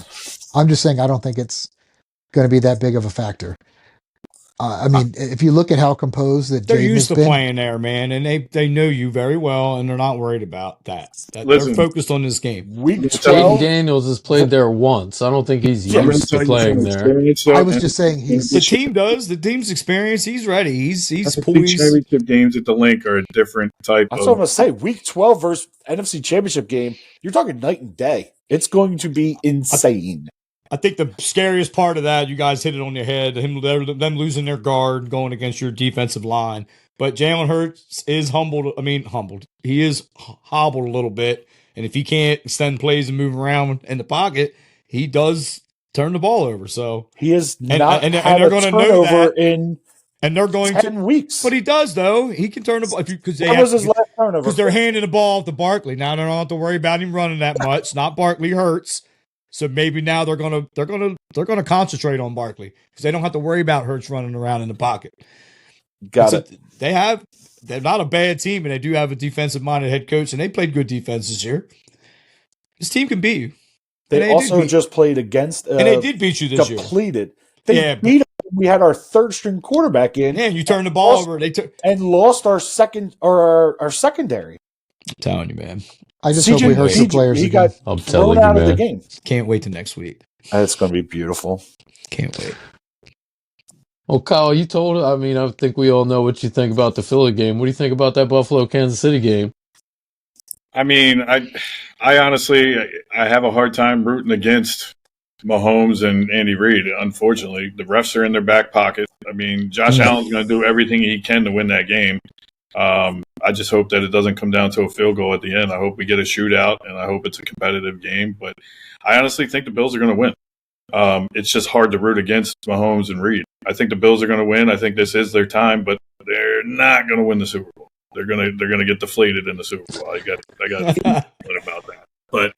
I'm just saying I don't think it's going to be that big of a factor. I mean, if you look at how composed that they're Jaden used to has been, playing there, man, and they know you very well, and they're not worried about that. They're focused on this game. Jaden Daniels has played there once. I don't think he's used to playing there. I was just saying the team does. The team's experience. He's ready. He's poised. Championship games at the link are a different type. That's what I'm gonna say. Week 12 versus NFC Championship game. You're talking night and day. It's going to be insane. I think the scariest part of that, you guys hit it on your head, them losing their guard going against your defensive line. But Jalen Hurts is humbled. He is hobbled a little bit. And if he can't extend plays and move around in the pocket, he does turn the ball over. So he is not and they're going to know that. And they're going 10 weeks. But he does, though. He can turn the ball. Because they're handing the ball off to Barkley. Now they don't have to worry about him running that much. Not Barkley Hurts. So maybe now they're gonna concentrate on Barkley because they don't have to worry about Hurts running around in the pocket. Got it. They're not a bad team, and they do have a defensive-minded head coach, and they played good defense this year. This team can beat you. They also just played against, and they did beat you this year. Depleted. They beat us. We had our third-string quarterback in. Yeah, and you turned the ball over. And lost our secondary. I'm telling you, man. I just hope we hurt the players again. I'm telling you, man. The game. Can't wait till next week. It's going to be beautiful. Can't wait. Well, Kyle, I think we all know what you think about the Philly game. What do you think about that Buffalo-Kansas City game? I mean, I honestly have a hard time rooting against Mahomes and Andy Reid. Unfortunately, the refs are in their back pocket. I mean, Josh Allen's going to do everything he can to win that game. I just hope that it doesn't come down to a field goal at the end. I hope we get a shootout, and I hope it's a competitive game. But I honestly think the Bills are going to win. It's just hard to root against Mahomes and Reid. I think the Bills are going to win. I think this is their time, but they're not going to win the Super Bowl. They're going to get deflated in the Super Bowl. I got a feeling about that. But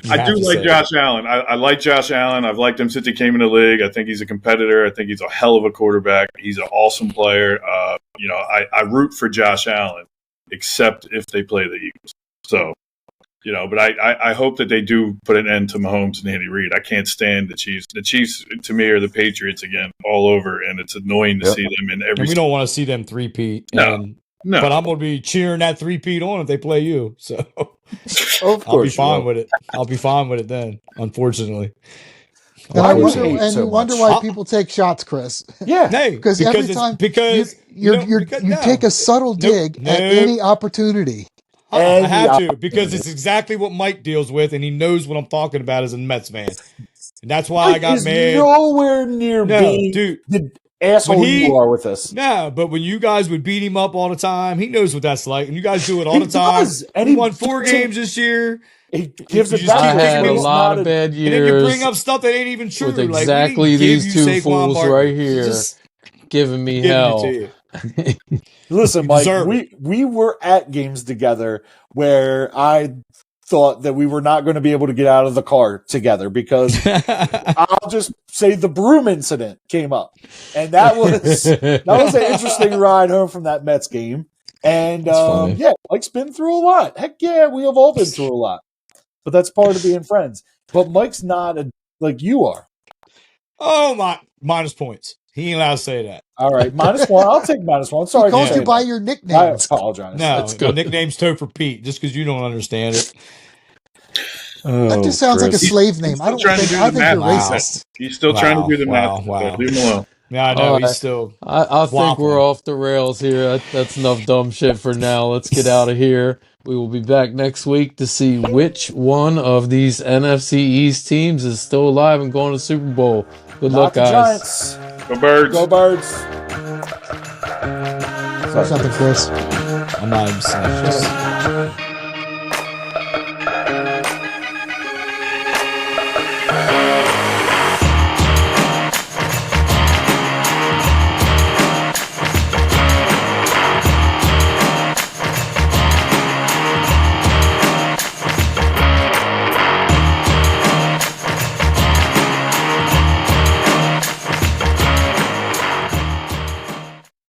I do like Josh Allen. I like Josh Allen. I've liked him since he came in the league. I think he's a competitor. I think he's a hell of a quarterback. He's an awesome player. I root for Josh Allen, except if they play the Eagles. So But I hope that they do put an end to Mahomes and Andy Reid. I can't stand the Chiefs. The Chiefs, to me, are the Patriots again, all over, and it's annoying to see them in every. And we don't want to see them three-peat. No. But I'm going to be cheering that three-peat on if they play you. So of course I'll be fine with it. I'll be fine with it then, unfortunately. And you wonder why people take shots, Chris. Yeah, because every time you take a subtle dig at any opportunity. I have to, because it's exactly what Mike deals with, and he knows what I'm talking about as a Mets fan. And that's why Mike I got is mad. Nowhere near being the asshole you are with us. No, but when you guys would beat him up all the time, he knows what that's like. And you guys do it all the time. And he won 4 games this year. He gives it back. I had a lot of bad years. And then you bring up stuff that ain't even true. With exactly these two fools right here giving me hell. Listen, Mike, we were at games together where I thought that we were not going to be able to get out of the car together because I'll just say the broom incident came up. And that was an interesting ride home from that Mets game. And Mike's been through a lot. Heck yeah, we have all been through a lot. But that's part of being friends. But Mike's not like you are. Oh, my. Minus points. He ain't allowed to say that. All right, -1. I'll take -1. Sorry. He called you by your nickname. I apologize. No, that's good. My nickname's Topher Pete, just because you don't understand it. That just sounds like a slave name. I think you're racist. He's still trying to do the math. Wow. Leave him alone. Yeah, I know. He's still. I think we're off the rails here. That's enough dumb shit for now. Let's get out of here. We will be back next week to see which one of these NFC East teams is still alive and going to the Super Bowl. Good luck, guys. Giants. Go Birds. Go Birds. Say something, Chris. I'm not even saying.